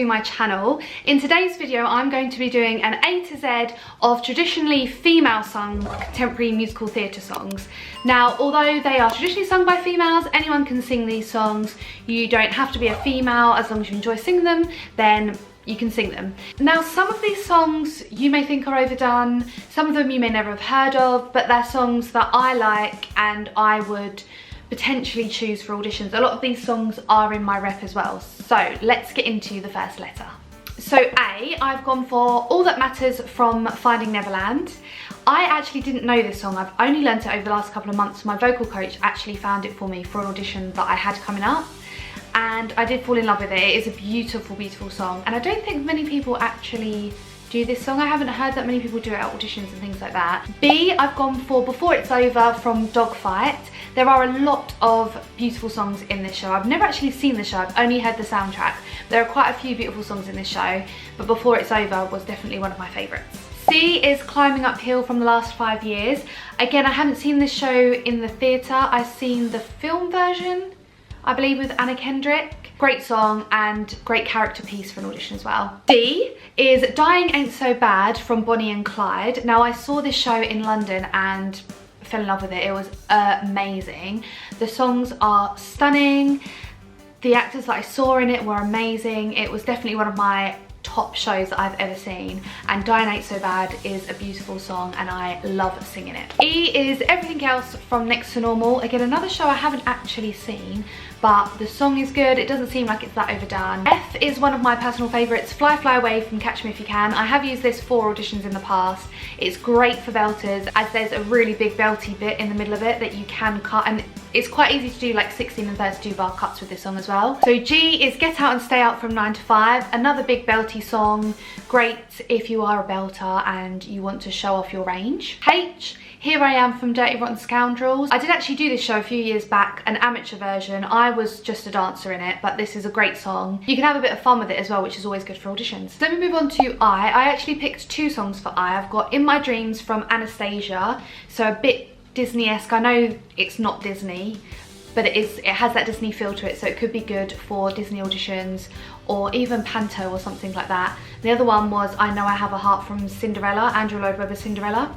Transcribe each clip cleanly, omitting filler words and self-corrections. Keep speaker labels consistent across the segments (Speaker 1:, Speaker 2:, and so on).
Speaker 1: to my channel. In today's video I'm going to be doing an A to Z of traditionally female sung contemporary musical theatre songs. Now although they are traditionally sung by females, anyone can sing these songs. You don't have to be a female, as long as you enjoy singing them, then you can sing them. Now some of these songs you may think are overdone, some of them you may never have heard of, but they're songs that I like and I would potentially choose for auditions. A lot of these songs are in my rep as well. So let's get into the first letter. So A, I've gone for All That Matters from Finding Neverland. I actually didn't know this song. I've only learnt it over the last couple of months. My vocal coach actually found it for me for an audition that I had coming up, and I did fall in love with it. It is a beautiful, beautiful song, and I don't think many people actually do this song. I haven't heard that many people do it at auditions and things like that. B, I've gone for Before It's Over from Dogfight. There are a lot of beautiful songs in this show. I've never actually seen the show, I've only heard the soundtrack. There are quite a few beautiful songs in this show, but Before It's Over was definitely one of my favourites. C is Climbing Uphill from The Last 5 Years. Again, I haven't seen this show in the theatre. I've seen the film version, I believe, with Anna Kendrick. Great song and great character piece for an audition as well. D is Dying Ain't So Bad from Bonnie and Clyde. Now I saw this show in London and fell in love with it. It was amazing. The songs are stunning. The actors that I saw in it were amazing. It was definitely one of my top shows that I've ever seen, and Dying Ain't So Bad is a beautiful song and I love singing it. E is Everything Else from Next to Normal. Again, another show I haven't actually seen, but the song is good. It doesn't seem like it's that overdone. F is one of my personal favourites, Fly Fly Away from Catch Me If You Can. I have used this for auditions in the past. It's great for belters, as there's a really big belty bit in the middle of it that you can cut, and it's quite easy to do like 16 and 32 bar cuts with this song as well. So G is Get Out and Stay Out from 9 to 5. Another big belty song, great if you are a belter and you want to show off your range. H, Here I Am from Dirty Rotten Scoundrels. I did actually do this show a few years back, an amateur version. I was just a dancer in it, but this is a great song. You can have a bit of fun with it as well, which is always good for auditions. So let me move on to I. I actually picked 2 songs for I. I've got In My Dreams from Anastasia, so a bit Disney-esque. I know it's not Disney, but it has that Disney feel to it, so it could be good for Disney auditions or even Panto or something like that. The other one was I Know I Have a Heart from Cinderella, Andrew Lloyd Webber's Cinderella.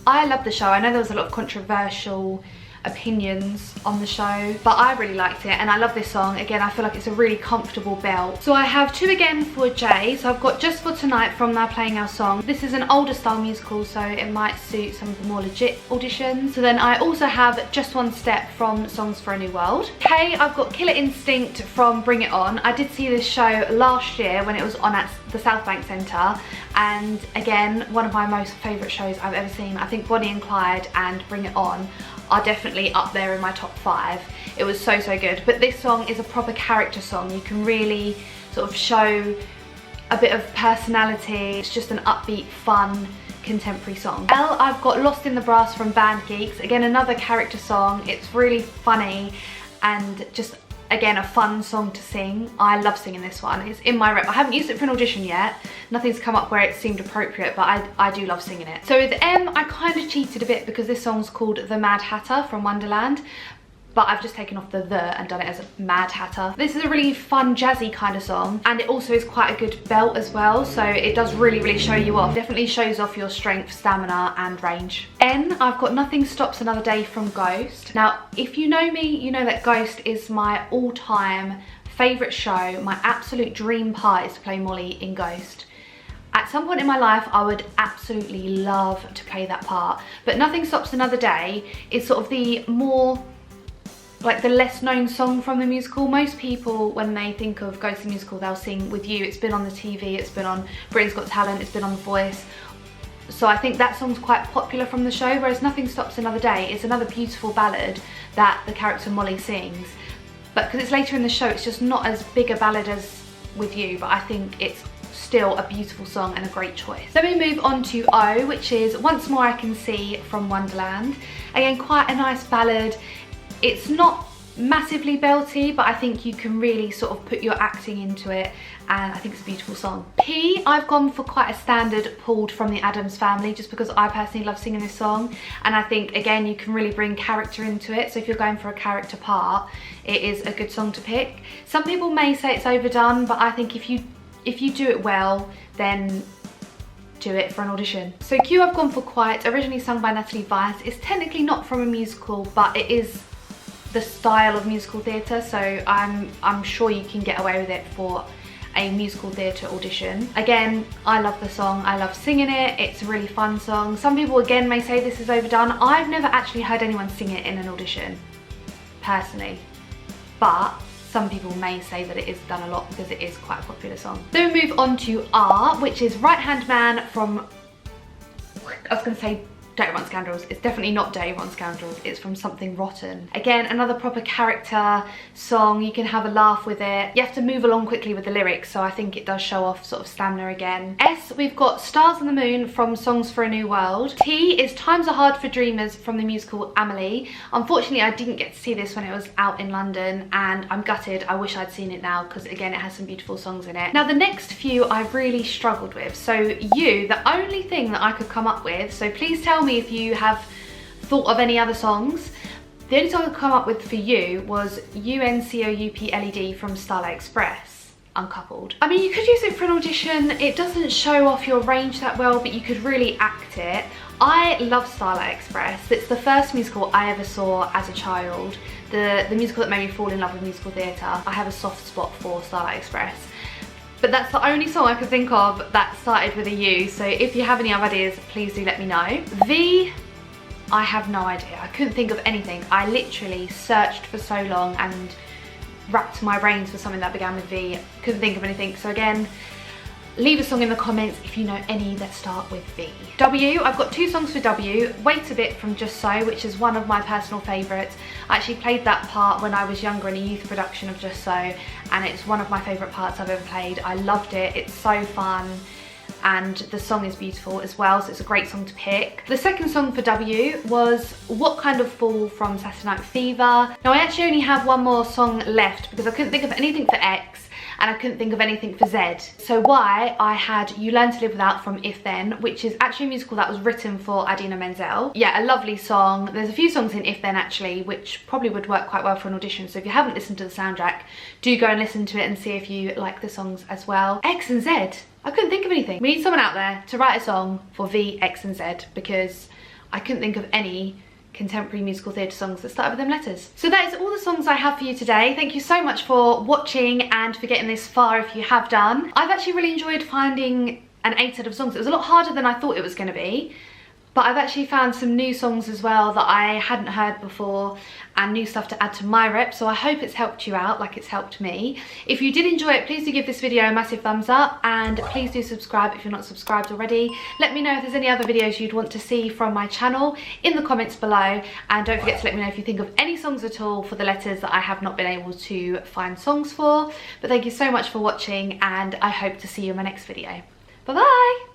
Speaker 1: I love the show. I know there was a lot of controversial opinions on the show, but I really liked it and I love this song. Again, I feel like it's a really comfortable belt. So I have 2 again for J. So I've got Just For Tonight from Now Playing Our Song. This is an older style musical, so it might suit some of the more legit auditions. So then I also have Just One Step from Songs for a New World. K, I've got Killer Instinct from Bring It On. I did see this show last year when it was on at the South Bank Centre, and again, one of my most favourite shows I've ever seen. I think Bonnie and Clyde and Bring It On are definitely up there in my top 5. It was so, so good. But this song is a proper character song. You can really sort of show a bit of personality. It's just an upbeat, fun, contemporary song. L, I've got Lost in the Brass from Band Geeks. Again, another character song. It's really funny and just, again, a fun song to sing. I love singing this one. It's in my rep. I haven't used it for an audition yet. Nothing's come up where it seemed appropriate, but I do love singing it. So with M, I kind of cheated a bit because this song's called The Mad Hatter from Wonderland, but I've just taken off the and done it as a Mad Hatter. This is a really fun, jazzy kind of song, and it also is quite a good belt as well, so it does really, really show you off. Definitely shows off your strength, stamina, and range. N, I've got Nothing Stops Another Day from Ghost. Now, if you know me, you know that Ghost is my all-time favourite show. My absolute dream part is to play Molly in Ghost. At some point in my life, I would absolutely love to play that part, but Nothing Stops Another Day is sort of the more, like the less known song from the musical. Most people, when they think of Ghost the Musical, they'll sing With You. It's been on the TV, it's been on Britain's Got Talent, it's been on The Voice. So I think that song's quite popular from the show, whereas Nothing Stops Another Day is another beautiful ballad that the character Molly sings. But because it's later in the show, it's just not as big a ballad as With You, but I think it's still a beautiful song and a great choice. Then we move on to O, which is Once More I Can See from Wonderland. Again, quite a nice ballad. It's not massively belty, but I think you can really sort of put your acting into it, and I think it's a beautiful song. P, I've gone for quite a standard pulled from the Addams Family, just because I personally love singing this song, and I think again you can really bring character into it. So if you're going for a character part, it is a good song to pick. Some people may say it's overdone, but I think if you do it well, then do it for an audition. So Q, I've gone for Quiet, originally sung by Natalie Weiss. It's technically not from a musical, but it is the style of musical theatre, so I'm sure you can get away with it for a musical theatre audition. Again, I love the song, I love singing it, it's a really fun song. Some people again may say this is overdone. I've never actually heard anyone sing it in an audition, personally, but some people may say that it is done a lot because it is quite a popular song. Then we move on to R, which is Right Hand Man from, I was going to say Dirty Rotten Scoundrels. It's definitely not Dirty Rotten Scoundrels, it's from Something Rotten. Again, another proper character song. You can have a laugh with it. You have to move along quickly with the lyrics, so I think it does show off sort of stamina again. S, we've got Stars on the Moon from Songs for a New World. T is Times Are Hard for Dreamers from the musical Amelie. Unfortunately, I didn't get to see this when it was out in London, and I'm gutted. I wish I'd seen it now, because again, it has some beautiful songs in it. Now, the next few I've really struggled with. So You, the only thing that I could come up with, so please tell me if you have thought of any other songs. The only song I could come up with for You was UNCOUPLED from Starlight Express, Uncoupled. I mean, you could use it for an audition. It doesn't show off your range that well, but you could really act it. I love Starlight Express. It's the first musical I ever saw as a child. The musical that made me fall in love with musical theatre. I have a soft spot for Starlight Express. But that's the only song I could think of that started with a U, so if you have any other ideas, please do let me know. V, I have no idea. I couldn't think of anything. I literally searched for so long and racked my brains for something that began with V. Couldn't think of anything, so again, leave a song in the comments if you know any that start with V. W, I've got two songs for W. Wait a Bit from Just So, which is one of my personal favourites. I actually played that part when I was younger in a youth production of Just So, and it's one of my favourite parts I've ever played. I loved it, it's so fun, and the song is beautiful as well, so it's a great song to pick. The second song for W was What Kind of Fool from Saturday Night Fever. Now, I actually only have one more song left because I couldn't think of anything for X, and I couldn't think of anything for Z. So Y, I had You Learn to Live Without from If Then, which is actually a musical that was written for Idina Menzel. Yeah, a lovely song. There's a few songs in If Then actually, which probably would work quite well for an audition. So if you haven't listened to the soundtrack, do go and listen to it and see if you like the songs as well. X and Z, I couldn't think of anything. We need someone out there to write a song for V, X and Z, because I couldn't think of any contemporary musical theatre songs that start with them letters. So that is all the songs I have for you today. Thank you so much for watching and for getting this far if you have done. I've actually really enjoyed finding an 8 set of songs. It was a lot harder than I thought it was going to be, but I've actually found some new songs as well that I hadn't heard before, and new stuff to add to my rep, so I hope it's helped you out like it's helped me. If you did enjoy it, please do give this video a massive thumbs up, and please do subscribe if you're not subscribed already. Let me know if there's any other videos you'd want to see from my channel in the comments below, and don't forget to let me know if you think of any songs at all for the letters that I have not been able to find songs for. But thank you so much for watching, and I hope to see you in my next video. Bye bye!